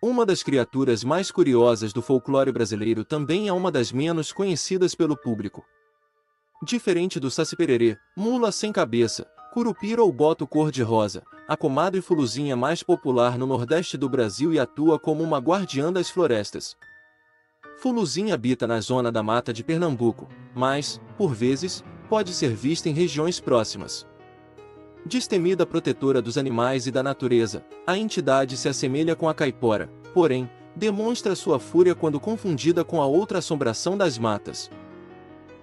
Uma das criaturas mais curiosas do folclore brasileiro também é uma das menos conhecidas pelo público. Diferente do saci-pererê, mula sem cabeça, curupira ou boto cor-de-rosa, a comadre Fuluzinha é mais popular no Nordeste do Brasil e atua como uma guardiã das florestas. Fuluzinha habita na zona da mata de Pernambuco, mas, por vezes, pode ser vista em regiões próximas. Destemida protetora dos animais e da natureza, a entidade se assemelha com a caipora, porém, demonstra sua fúria quando confundida com a outra assombração das matas.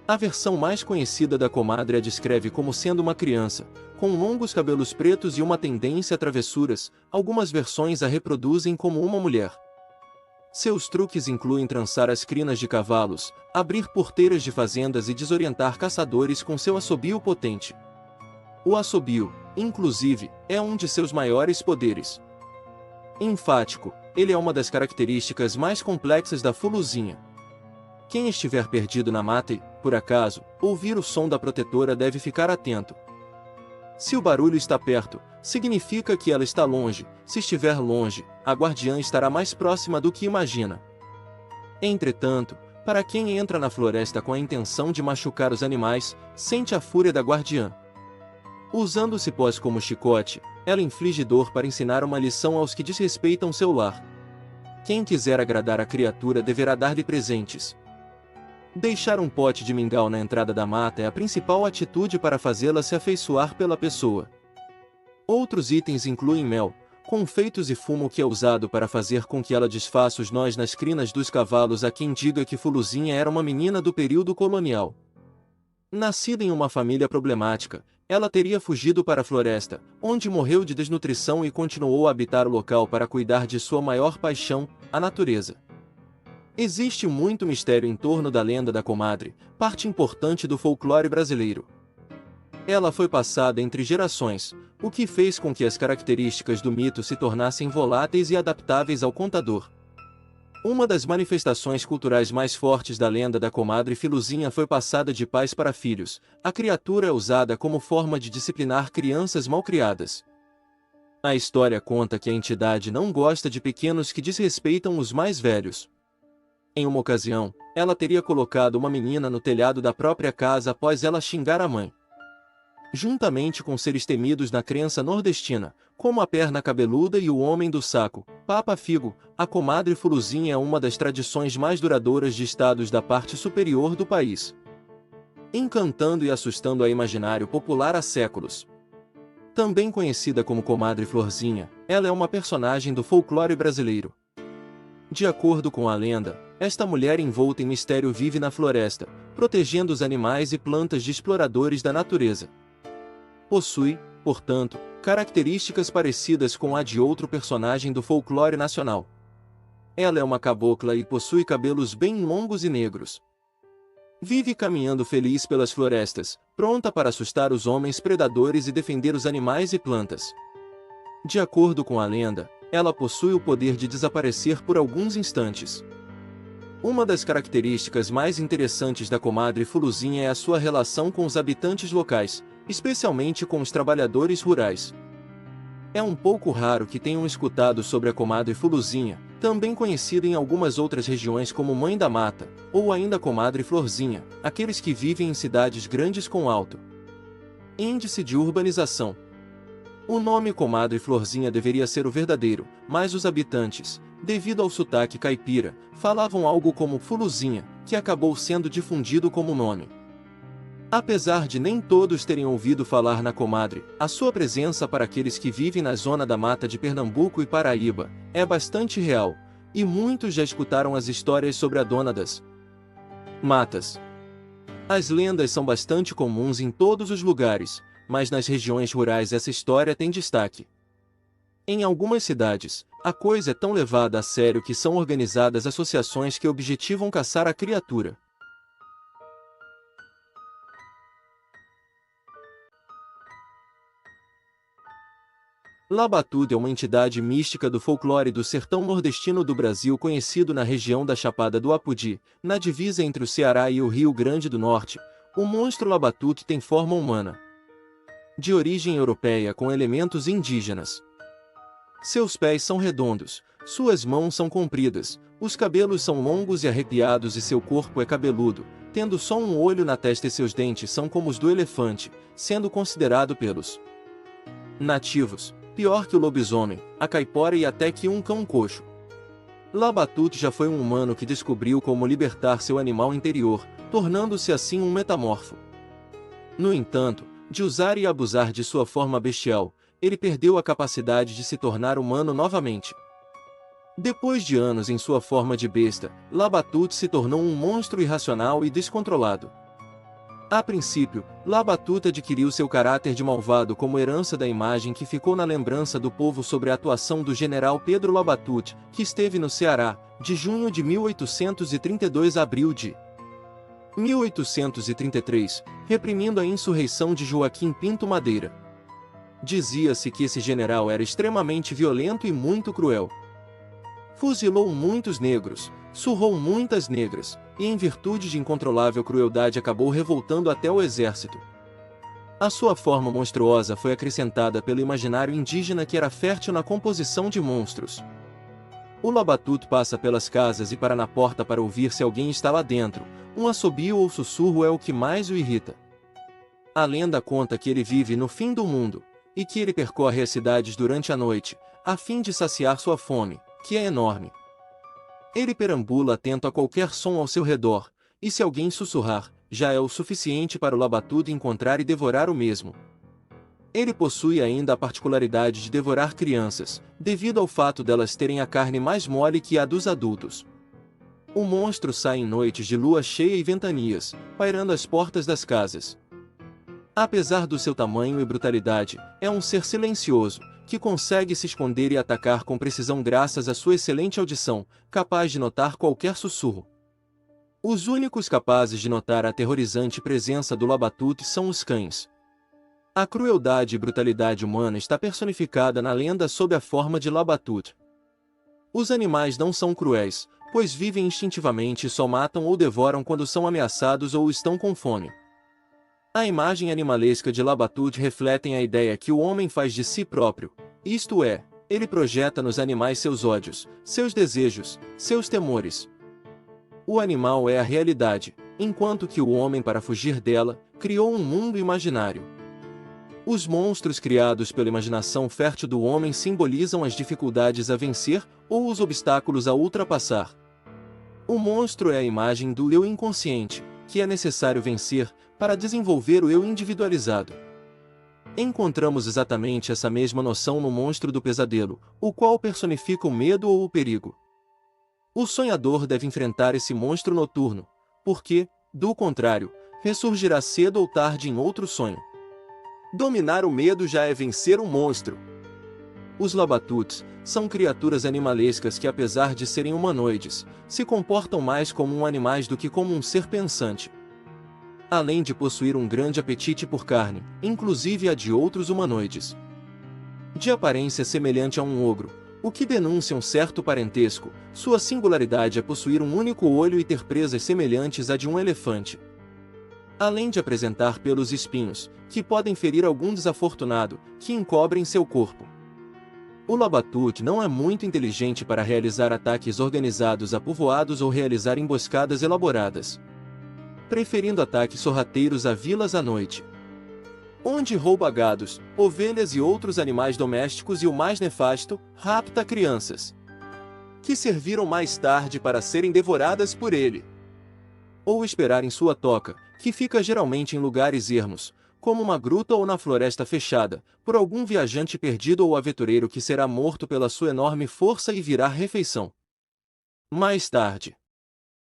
A versão mais conhecida da comadre a descreve como sendo uma criança, com longos cabelos pretos e uma tendência a travessuras. Algumas versões a reproduzem como uma mulher. Seus truques incluem trançar as crinas de cavalos, abrir porteiras de fazendas e desorientar caçadores com seu assobio potente. O assobio, inclusive, é um de seus maiores poderes. Enfático, ele é uma das características mais complexas da Fuluzinha. Quem estiver perdido na mata e, por acaso, ouvir o som da protetora deve ficar atento. Se o barulho está perto, significa que ela está longe. Se estiver longe, a guardiã estará mais próxima do que imagina. Entretanto, para quem entra na floresta com a intenção de machucar os animais, sente a fúria da guardiã. Usando cipós como chicote, ela inflige dor para ensinar uma lição aos que desrespeitam seu lar. Quem quiser agradar a criatura deverá dar-lhe presentes. Deixar um pote de mingau na entrada da mata é a principal atitude para fazê-la se afeiçoar pela pessoa. Outros itens incluem mel, confeitos e fumo que é usado para fazer com que ela desfaça os nós nas crinas dos cavalos. Há quem diga que Fuluzinha era uma menina do período colonial. Nascida em uma família problemática, ela teria fugido para a floresta, onde morreu de desnutrição e continuou a habitar o local para cuidar de sua maior paixão, a natureza. Existe muito mistério em torno da lenda da comadre, parte importante do folclore brasileiro. Ela foi passada entre gerações, o que fez com que as características do mito se tornassem voláteis e adaptáveis ao contador. Uma das manifestações culturais mais fortes da lenda da comadre Fuluzinha foi passada de pais para filhos. A criatura é usada como forma de disciplinar crianças malcriadas. A história conta que a entidade não gosta de pequenos que desrespeitam os mais velhos. Em uma ocasião, ela teria colocado uma menina no telhado da própria casa após ela xingar a mãe. Juntamente com seres temidos na crença nordestina, como a perna cabeluda e o homem do saco, Papa Figo, a comadre Fuluzinha é uma das tradições mais duradouras de estados da parte superior do país, encantando e assustando a imaginário popular há séculos. Também conhecida como Comadre Florzinha, ela é uma personagem do folclore brasileiro. De acordo com a lenda, esta mulher envolta em mistério vive na floresta, protegendo os animais e plantas de exploradores da natureza. Possui, portanto, características parecidas com a de outro personagem do folclore nacional. Ela é uma cabocla e possui cabelos bem longos e negros. Vive caminhando feliz pelas florestas, pronta para assustar os homens predadores e defender os animais e plantas. De acordo com a lenda, ela possui o poder de desaparecer por alguns instantes. Uma das características mais interessantes da comadre Fuluzinha é a sua relação com os habitantes locais, especialmente com os trabalhadores rurais. É um pouco raro que tenham escutado sobre a comadre Fuluzinha, também conhecida em algumas outras regiões como Mãe da Mata, ou ainda comadre Florzinha, aqueles que vivem em cidades grandes com alto índice de urbanização. O nome Comadre Florzinha deveria ser o verdadeiro, mas os habitantes, devido ao sotaque caipira, falavam algo como Fuluzinha, que acabou sendo difundido como nome. Apesar de nem todos terem ouvido falar na comadre, a sua presença para aqueles que vivem na zona da mata de Pernambuco e Paraíba é bastante real, e muitos já escutaram as histórias sobre a dona das matas. As lendas são bastante comuns em todos os lugares, mas nas regiões rurais essa história tem destaque. Em algumas cidades, a coisa é tão levada a sério que são organizadas associações que objetivam caçar a criatura. Labatude é uma entidade mística do folclore do sertão nordestino do Brasil, conhecido na região da Chapada do Apudi, na divisa entre o Ceará e o Rio Grande do Norte. O monstro Labatude tem forma humana, de origem europeia com elementos indígenas. Seus pés são redondos, Suas mãos são compridas, os cabelos são longos e arrepiados e seu corpo é cabeludo, tendo só um olho na testa e seus dentes são como os do elefante, sendo considerado pelos nativos pior que o lobisomem, a caipora e até que um cão coxo. Labatut já foi um humano que descobriu como libertar seu animal interior, tornando-se assim um metamorfo. No entanto, de usar e abusar de sua forma bestial, ele perdeu a capacidade de se tornar humano novamente. Depois de anos em sua forma de besta, Labatut se tornou um monstro irracional e descontrolado. A princípio, Labatut adquiriu seu caráter de malvado como herança da imagem que ficou na lembrança do povo sobre a atuação do general Pedro Labatut, que esteve no Ceará, de junho de 1832 a abril de 1833, reprimindo a insurreição de Joaquim Pinto Madeira. Dizia-se que esse general era extremamente violento e muito cruel. Fuzilou muitos negros, surrou muitas negras, e em virtude de incontrolável crueldade acabou revoltando até o exército. A sua forma monstruosa foi acrescentada pelo imaginário indígena que era fértil na composição de monstros. O Labatut passa pelas casas e para na porta para ouvir se alguém está lá dentro, um assobio ou sussurro é o que mais o irrita. A lenda conta que ele vive no fim do mundo, e que ele percorre as cidades durante a noite, a fim de saciar sua fome, que é enorme. Ele perambula atento a qualquer som ao seu redor, e se alguém sussurrar, já é o suficiente para o Labatut encontrar e devorar o mesmo. Ele possui ainda a particularidade de devorar crianças, devido ao fato delas terem a carne mais mole que a dos adultos. O monstro sai em noites de lua cheia e ventanias, pairando às portas das casas. Apesar do seu tamanho e brutalidade, é um ser silencioso, que consegue se esconder e atacar com precisão graças à sua excelente audição, capaz de notar qualquer sussurro. Os únicos capazes de notar a aterrorizante presença do Labatut são os cães. A crueldade e brutalidade humana está personificada na lenda sob a forma de Labatut. Os animais não são cruéis, pois vivem instintivamente e só matam ou devoram quando são ameaçados ou estão com fome. A imagem animalesca de Labatut reflete a ideia que o homem faz de si próprio, isto é, ele projeta nos animais seus ódios, seus desejos, seus temores. O animal é a realidade, enquanto que o homem, para fugir dela, criou um mundo imaginário. Os monstros criados pela imaginação fértil do homem simbolizam as dificuldades a vencer ou os obstáculos a ultrapassar. O monstro é a imagem do eu inconsciente, que é necessário vencer para desenvolver o eu individualizado. Encontramos exatamente essa mesma noção no monstro do pesadelo, o qual personifica o medo ou o perigo. O sonhador deve enfrentar esse monstro noturno, porque, do contrário, ressurgirá cedo ou tarde em outro sonho. Dominar o medo já é vencer um monstro. Os Labatuts são criaturas animalescas que, apesar de serem humanoides, se comportam mais como um animais do que como um ser pensante. Além de possuir um grande apetite por carne, inclusive a de outros humanoides. De aparência semelhante a um ogro, o que denuncia um certo parentesco, sua singularidade é possuir um único olho e ter presas semelhantes à de um elefante. Além de apresentar pelos espinhos, que podem ferir algum desafortunado, que encobrem seu corpo. O Labatut não é muito inteligente para realizar ataques organizados a povoados ou realizar emboscadas elaboradas, preferindo ataques sorrateiros a vilas à noite, onde rouba gados, ovelhas e outros animais domésticos e o mais nefasto, rapta crianças, que serviram mais tarde para serem devoradas por ele. Ou esperar em sua toca, que fica geralmente em lugares ermos, como uma gruta ou na floresta fechada, por algum viajante perdido ou aventureiro que será morto pela sua enorme força e virá refeição. Mais tarde.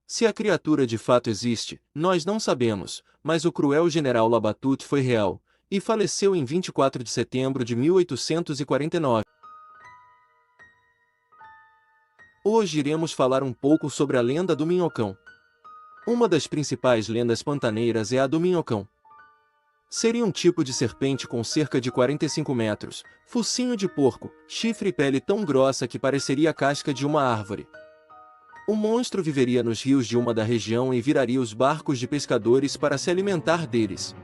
Se a criatura de fato existe, nós não sabemos, mas o cruel general Labatut foi real, e faleceu em 24 de setembro de 1849. Hoje iremos falar um pouco sobre a lenda do Minhocão. Uma das principais lendas pantaneiras é a do Minhocão. Seria um tipo de serpente com cerca de 45 metros, focinho de porco, chifre e pele tão grossa que pareceria a casca de uma árvore. O monstro viveria nos rios de uma da região e viraria os barcos de pescadores para se alimentar deles.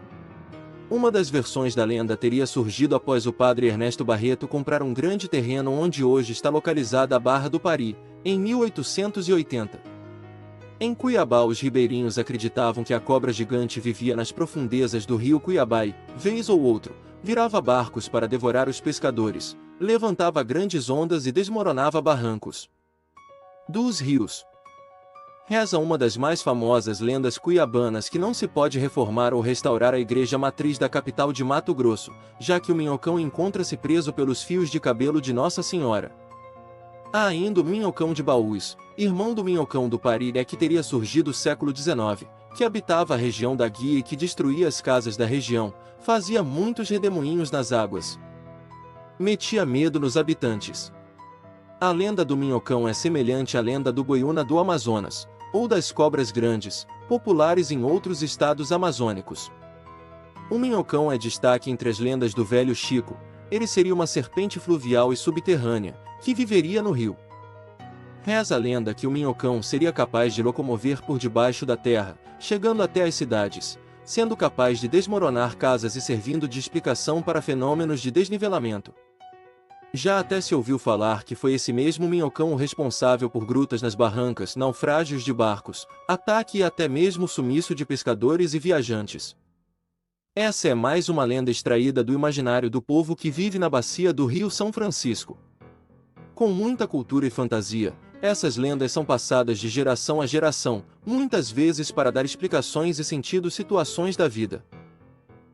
Uma das versões da lenda teria surgido após o padre Ernesto Barreto comprar um grande terreno onde hoje está localizada a Barra do Pari, em 1880. Em Cuiabá, os ribeirinhos acreditavam que a cobra gigante vivia nas profundezas do rio Cuiabá e, vez ou outro, virava barcos para devorar os pescadores, levantava grandes ondas e desmoronava barrancos dos rios. Reza uma das mais famosas lendas cuiabanas que não se pode reformar ou restaurar a igreja matriz da capital de Mato Grosso, já que o minhocão encontra-se preso pelos fios de cabelo de Nossa Senhora. Há ainda o minhocão de Baús, irmão do minhocão do Pariré, que teria surgido no século XIX, que habitava a região da Guia e que destruía as casas da região, fazia muitos redemoinhos nas águas. Metia medo nos habitantes. A lenda do minhocão é semelhante à lenda do Goiúna do Amazonas, ou das cobras grandes, populares em outros estados amazônicos. O minhocão é destaque entre as lendas do Velho Chico. Ele seria uma serpente fluvial e subterrânea, que viveria no rio. Reza a lenda que o minhocão seria capaz de locomover por debaixo da terra, chegando até as cidades, sendo capaz de desmoronar casas e servindo de explicação para fenômenos de desnivelamento. Já até se ouviu falar que foi esse mesmo minhocão o responsável por grutas nas barrancas, naufrágios de barcos, ataque e até mesmo sumiço de pescadores e viajantes. Essa é mais uma lenda extraída do imaginário do povo que vive na bacia do Rio São Francisco. Com muita cultura e fantasia, essas lendas são passadas de geração a geração, muitas vezes para dar explicações e sentido às situações da vida.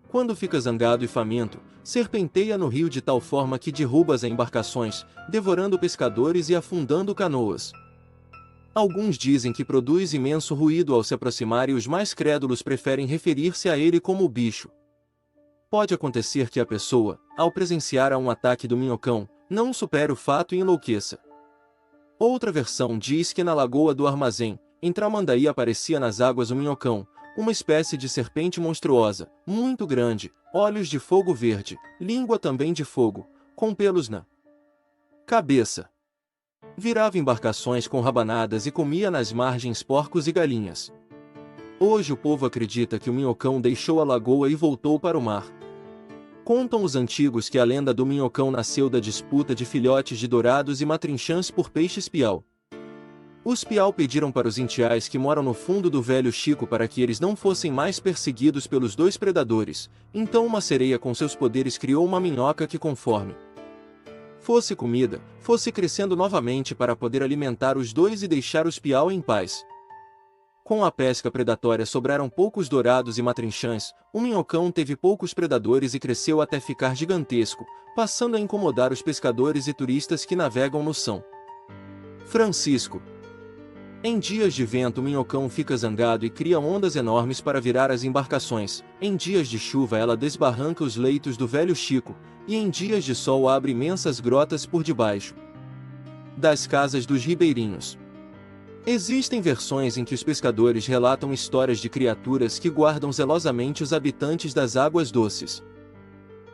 Quando fica zangado e faminto, serpenteia no rio de tal forma que derruba as embarcações, devorando pescadores e afundando canoas. Alguns dizem que produz imenso ruído ao se aproximar e os mais crédulos preferem referir-se a ele como o bicho. Pode acontecer que a pessoa, ao presenciar um ataque do minhocão, não supere o fato e enlouqueça. Outra versão diz que na Lagoa do Armazém, em Tramandaí, aparecia nas águas o minhocão, uma espécie de serpente monstruosa, muito grande, olhos de fogo verde, língua também de fogo, com pelos na cabeça. Virava embarcações com rabanadas e comia nas margens porcos e galinhas. Hoje o povo acredita que o minhocão deixou a lagoa e voltou para o mar. Contam os antigos que a lenda do minhocão nasceu da disputa de filhotes de dourados e matrinchãs por peixes piau. Os piau pediram para os intiais que moram no fundo do Velho Chico para que eles não fossem mais perseguidos pelos dois predadores, então uma sereia com seus poderes criou uma minhoca que, conforme fosse comida, fosse crescendo novamente para poder alimentar os dois e deixar os piau em paz. Com a pesca predatória sobraram poucos dourados e matrinchãs, o minhocão teve poucos predadores e cresceu até ficar gigantesco, passando a incomodar os pescadores e turistas que navegam no São Francisco. Em dias de vento o minhocão fica zangado e cria ondas enormes para virar as embarcações, em dias de chuva ela desbarranca os leitos do Velho Chico, e em dias de sol abre imensas grotas por debaixo das casas dos ribeirinhos. Existem versões em que os pescadores relatam histórias de criaturas que guardam zelosamente os habitantes das águas doces.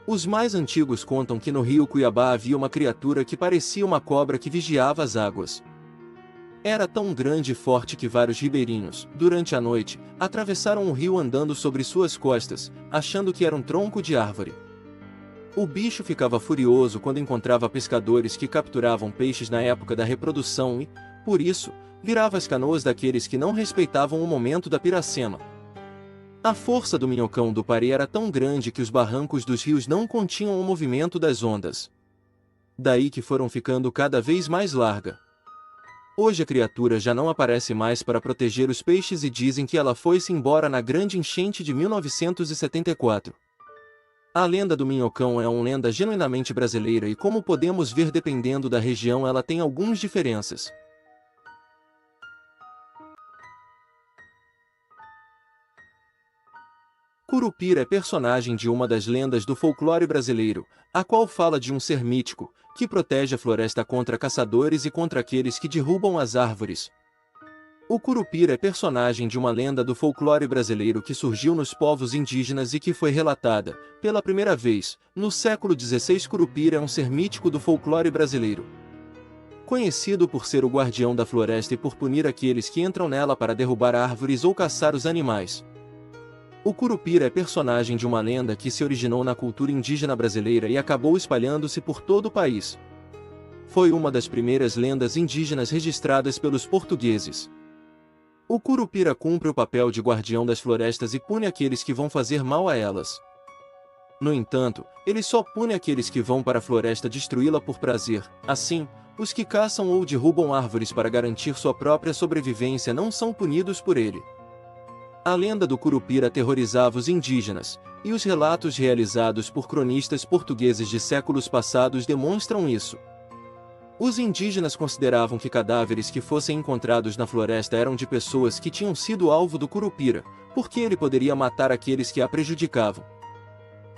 Os mais antigos contam que no rio Cuiabá havia uma criatura que parecia uma cobra que vigiava as águas. Era tão grande e forte que vários ribeirinhos, durante a noite, atravessaram o rio andando sobre suas costas, achando que era um tronco de árvore. O bicho ficava furioso quando encontrava pescadores que capturavam peixes na época da reprodução e, por isso, virava as canoas daqueles que não respeitavam o momento da piracema. A força do minhocão do Pari era tão grande que os barrancos dos rios não continham o movimento das ondas. Daí que foram ficando cada vez mais larga. Hoje a criatura já não aparece mais para proteger os peixes e dizem que ela foi-se embora na grande enchente de 1974. A lenda do minhocão é uma lenda genuinamente brasileira e, como podemos ver, dependendo da região ela tem algumas diferenças. Curupira é personagem de uma das lendas do folclore brasileiro, a qual fala de um ser mítico, que protege a floresta contra caçadores e contra aqueles que derrubam as árvores. O Curupira é personagem de uma lenda do folclore brasileiro que surgiu nos povos indígenas e que foi relatada, pela primeira vez, no século XVI. Curupira é um ser mítico do folclore brasileiro. Conhecido por ser o guardião da floresta e por punir aqueles que entram nela para derrubar árvores ou caçar os animais. O Curupira é personagem de uma lenda que se originou na cultura indígena brasileira e acabou espalhando-se por todo o país. Foi uma das primeiras lendas indígenas registradas pelos portugueses. O Curupira cumpre o papel de guardião das florestas e pune aqueles que vão fazer mal a elas. No entanto, ele só pune aqueles que vão para a floresta destruí-la por prazer. Assim, os que caçam ou derrubam árvores para garantir sua própria sobrevivência não são punidos por ele. A lenda do Curupira aterrorizava os indígenas, e os relatos realizados por cronistas portugueses de séculos passados demonstram isso. Os indígenas consideravam que cadáveres que fossem encontrados na floresta eram de pessoas que tinham sido alvo do Curupira, porque ele poderia matar aqueles que a prejudicavam.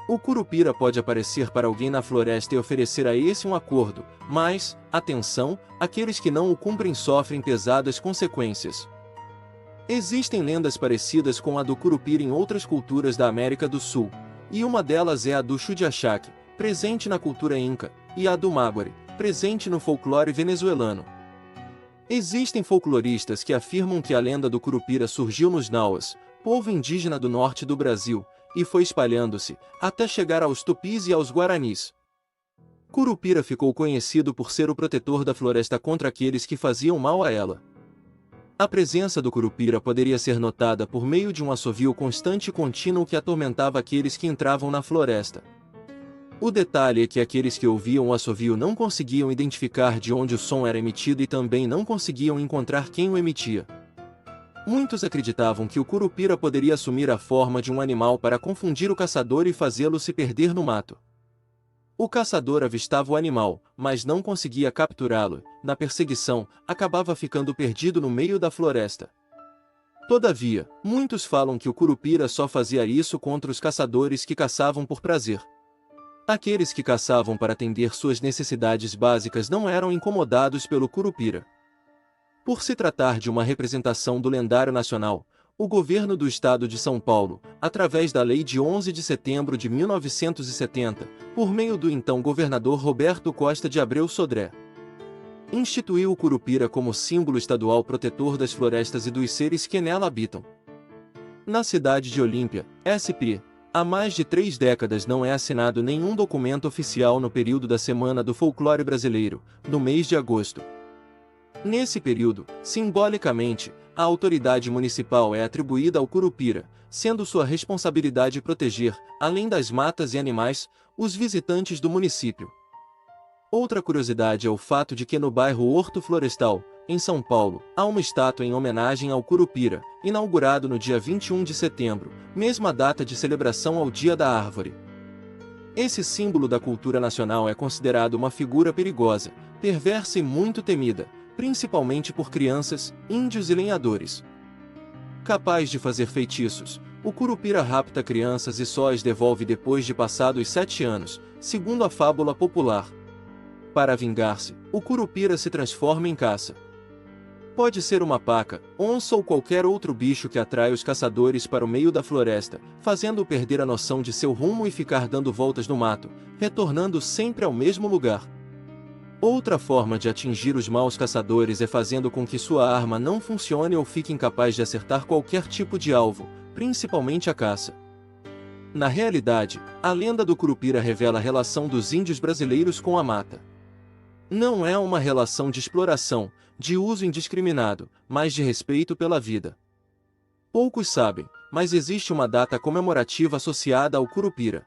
O Curupira pode aparecer para alguém na floresta e oferecer a esse um acordo, mas, atenção, aqueles que não o cumprem sofrem pesadas consequências. Existem lendas parecidas com a do Curupira em outras culturas da América do Sul, e uma delas é a do Chudiachaque, presente na cultura inca, e a do Maguari, presente no folclore venezuelano. Existem folcloristas que afirmam que a lenda do Curupira surgiu nos Nauas, povo indígena do norte do Brasil, e foi espalhando-se, até chegar aos Tupis e aos Guaranis. Curupira ficou conhecido por ser o protetor da floresta contra aqueles que faziam mal a ela. A presença do Curupira poderia ser notada por meio de um assovio constante e contínuo que atormentava aqueles que entravam na floresta. O detalhe é que aqueles que ouviam o assovio não conseguiam identificar de onde o som era emitido e também não conseguiam encontrar quem o emitia. Muitos acreditavam que o Curupira poderia assumir a forma de um animal para confundir o caçador e fazê-lo se perder no mato. O caçador avistava o animal, mas não conseguia capturá-lo. Na perseguição, acabava ficando perdido no meio da floresta. Todavia, muitos falam que o Curupira só fazia isso contra os caçadores que caçavam por prazer. Aqueles que caçavam para atender suas necessidades básicas não eram incomodados pelo Curupira. Por se tratar de uma representação do lendário nacional, o governo do estado de São Paulo, através da Lei de 11 de setembro de 1970, por meio do então governador Roberto Costa de Abreu Sodré, instituiu o Curupira como símbolo estadual protetor das florestas e dos seres que nela habitam. Na cidade de Olímpia, SP, há mais de 3 décadas não é assinado nenhum documento oficial no período da Semana do Folclore Brasileiro, no mês de agosto. Nesse período, simbolicamente, a autoridade municipal é atribuída ao Curupira, sendo sua responsabilidade proteger, além das matas e animais, os visitantes do município. Outra curiosidade é o fato de que no bairro Horto Florestal, em São Paulo, há uma estátua em homenagem ao Curupira, inaugurado no dia 21 de setembro, mesma data de celebração ao Dia da Árvore. Esse símbolo da cultura nacional é considerado uma figura perigosa, perversa e muito temida, principalmente por crianças, índios e lenhadores. Capaz de fazer feitiços, o Curupira rapta crianças e só as devolve depois de passados 7 anos, segundo a fábula popular. Para vingar-se, o Curupira se transforma em caça. Pode ser uma paca, onça ou qualquer outro bicho que atrai os caçadores para o meio da floresta, fazendo-o perder a noção de seu rumo e ficar dando voltas no mato, retornando sempre ao mesmo lugar. Outra forma de atingir os maus caçadores é fazendo com que sua arma não funcione ou fique incapaz de acertar qualquer tipo de alvo, principalmente a caça. Na realidade, a lenda do Curupira revela a relação dos índios brasileiros com a mata. Não é uma relação de exploração, de uso indiscriminado, mas de respeito pela vida. Poucos sabem, mas existe uma data comemorativa associada ao Curupira.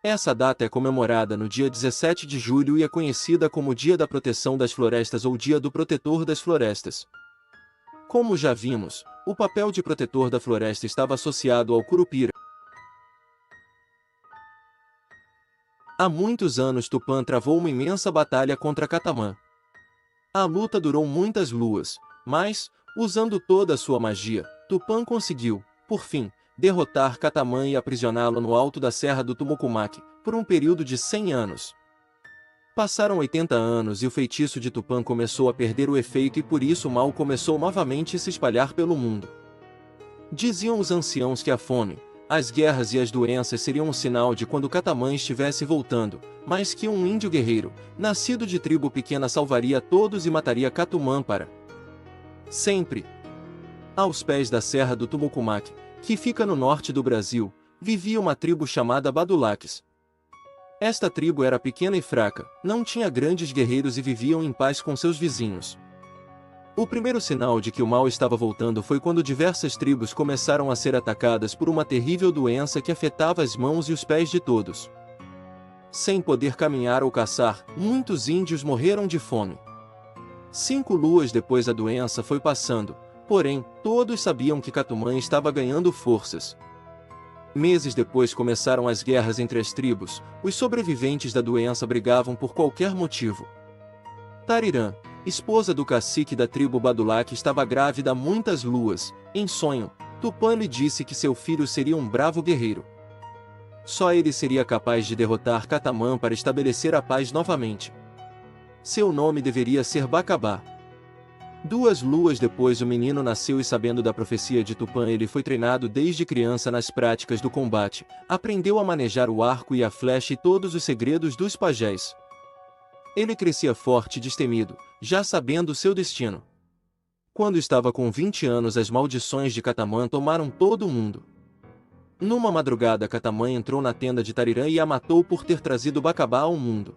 Essa data é comemorada no dia 17 de julho e é conhecida como Dia da Proteção das Florestas ou Dia do Protetor das Florestas. Como já vimos, o papel de protetor da floresta estava associado ao Curupira. Há muitos anos Tupã travou uma imensa batalha contra Catamã. A luta durou muitas luas, mas, usando toda a sua magia, Tupã conseguiu, por fim, derrotar Catamã e aprisioná-lo no alto da Serra do Tumucumaque, por um período de 100 anos. Passaram 80 anos e o feitiço de Tupã começou a perder o efeito e por isso o mal começou novamente a se espalhar pelo mundo. Diziam os anciãos que a fome, as guerras e as doenças seriam um sinal de quando Catamã estivesse voltando, mas que um índio guerreiro, nascido de tribo pequena salvaria todos e mataria Catumã para sempre. Aos pés da Serra do Tumucumaque, que fica no norte do Brasil, vivia uma tribo chamada Badulaques. Esta tribo era pequena e fraca, não tinha grandes guerreiros e viviam em paz com seus vizinhos. O primeiro sinal de que o mal estava voltando foi quando diversas tribos começaram a ser atacadas por uma terrível doença que afetava as mãos e os pés de todos. Sem poder caminhar ou caçar, muitos índios morreram de fome. 5 luas depois a doença foi passando, porém, todos sabiam que Catumã estava ganhando forças. Meses depois começaram as guerras entre as tribos, os sobreviventes da doença brigavam por qualquer motivo. Tarirã, esposa do cacique da tribo Badulaque, estava grávida há muitas luas. Em sonho, Tupã lhe disse que seu filho seria um bravo guerreiro. Só ele seria capaz de derrotar Catamã para estabelecer a paz novamente. Seu nome deveria ser Bacabá. 2 luas depois o menino nasceu e, sabendo da profecia de Tupã, ele foi treinado desde criança nas práticas do combate, aprendeu a manejar o arco e a flecha e todos os segredos dos pajés. Ele crescia forte e destemido, já sabendo seu destino. Quando estava com 20 anos, as maldições de Catamã tomaram todo o mundo. Numa madrugada, Catamã entrou na tenda de Tarirã e a matou por ter trazido Bacabá ao mundo.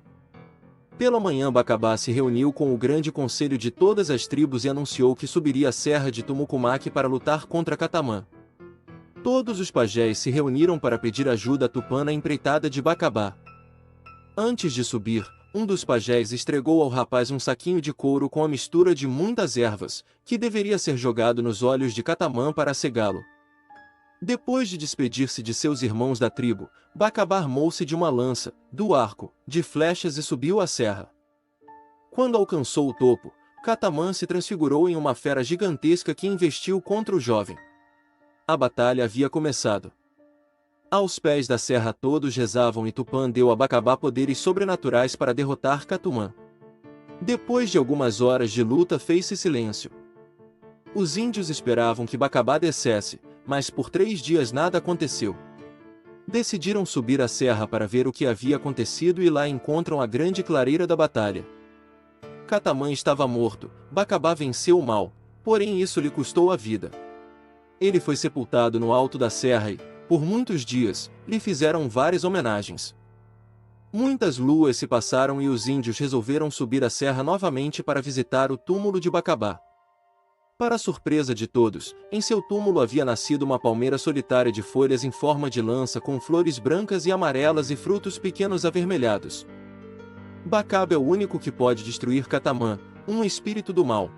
Pela manhã, Bacabá se reuniu com o grande conselho de todas as tribos e anunciou que subiria a serra de Tumucumaque para lutar contra Catamã. Todos os pajés se reuniram para pedir ajuda a Tupã na empreitada de Bacabá. Antes de subir, um dos pajés entregou ao rapaz um saquinho de couro com a mistura de muitas ervas, que deveria ser jogado nos olhos de Catamã para cegá-lo. Depois de despedir-se de seus irmãos da tribo, Bacabá armou-se de uma lança, do arco, de flechas e subiu a serra. Quando alcançou o topo, Catamã se transfigurou em uma fera gigantesca que investiu contra o jovem. A batalha havia começado. Aos pés da serra todos rezavam e Tupã deu a Bacabá poderes sobrenaturais para derrotar Catumã. Depois de algumas horas de luta, fez-se silêncio. Os índios esperavam que Bacabá descesse, mas por 3 dias nada aconteceu. Decidiram subir a serra para ver o que havia acontecido e lá encontram a grande clareira da batalha. Catamã estava morto, Bacabá venceu o mal, porém isso lhe custou a vida. Ele foi sepultado no alto da serra e, por muitos dias, lhe fizeram várias homenagens. Muitas luas se passaram e os índios resolveram subir a serra novamente para visitar o túmulo de Bacabá. Para a surpresa de todos, em seu túmulo havia nascido uma palmeira solitária de folhas em forma de lança com flores brancas e amarelas e frutos pequenos avermelhados. Bacabá é o único que pode destruir Catamã, um espírito do mal.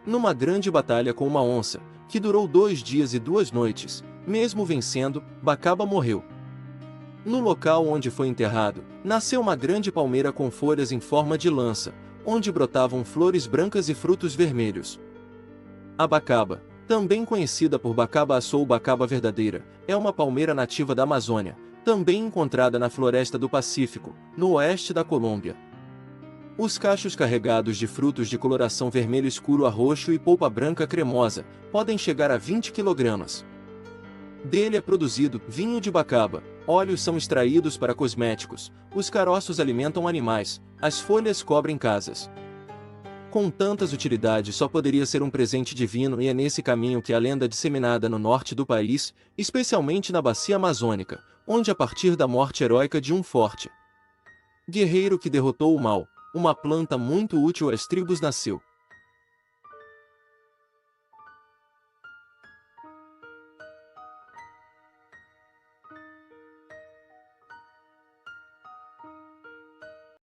Numa grande batalha com uma onça, que durou 2 dias e 2 noites, mesmo vencendo, Bacabá morreu. No local onde foi enterrado, nasceu uma grande palmeira com folhas em forma de lança, onde brotavam flores brancas e frutos vermelhos. A Bacaba, também conhecida por Bacaba-açu ou Bacaba verdadeira, é uma palmeira nativa da Amazônia, também encontrada na floresta do Pacífico, no oeste da Colômbia. Os cachos carregados de frutos de coloração vermelho escuro a roxo e polpa branca cremosa, podem chegar a 20 kg. Dele é produzido vinho de Bacaba, óleos são extraídos para cosméticos, os caroços alimentam animais, as folhas cobrem casas. Com tantas utilidades, só poderia ser um presente divino, e é nesse caminho que a lenda disseminada no norte do país, especialmente na bacia amazônica, onde a partir da morte heróica de um forte guerreiro que derrotou o mal, uma planta muito útil às tribos nasceu.